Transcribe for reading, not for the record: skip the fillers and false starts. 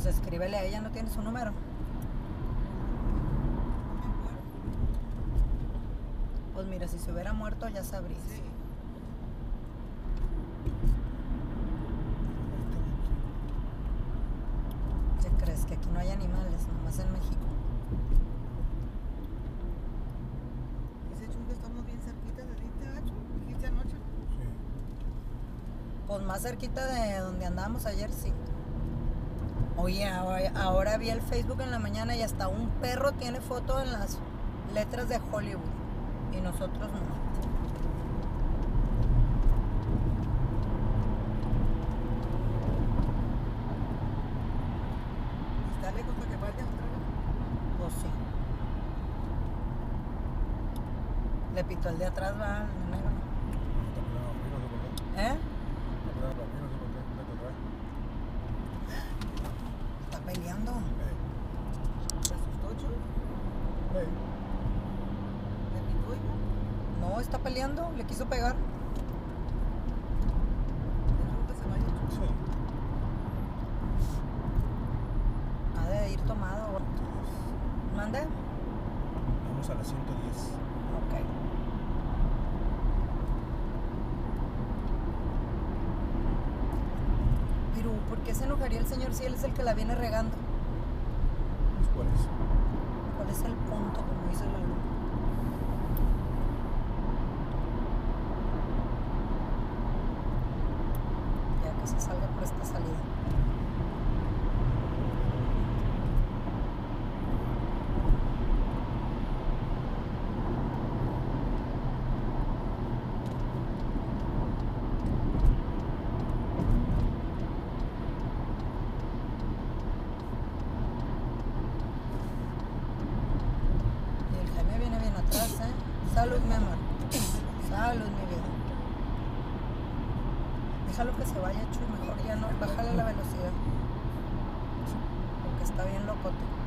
Pues escríbele a ella, ¿no tiene su número? Pues mira, si se hubiera muerto ya sabrías. Sí. ¿Qué crees? Que aquí no hay animales, nomás en México. Dice Chuy que estamos bien cerquita de ti, Gacho. Dijiste anoche. Sí. Pues más cerquita de donde andábamos ayer, sí. Oye, ahora vi el Facebook en la mañana y hasta un perro tiene foto en las letras de Hollywood. Y nosotros no. Está lejos para que vayas otra vez. Pues sí. Le pitó el de atrás, va, el negro. Está peleando conmigo, no sé por qué. ¿Eh? Está peleando conmigo, no sé por qué. ¿Qué te trae? Está peleando. ¿Se asustó, Chuy? Hey. ¿Le picó igual? No, está peleando, le quiso pegar. Déjalo que se vaya, Chuy. Sí. Ha de ir tomado. ¿Mande? Vamos a las 110. Ok. Pero, ¿por qué se enojaría el señor si él es el que la viene regando? Pues por eso. ¿Cuál es el punto, como dice la luz? Ya que se salga por esta salida. Y el Jaime viene bien atrás, ¿eh? Salud, mi amor. Salud, mi vida. Déjalo que se vaya, Chuy, mejor ya no. Bájale la velocidad. Porque está bien locote.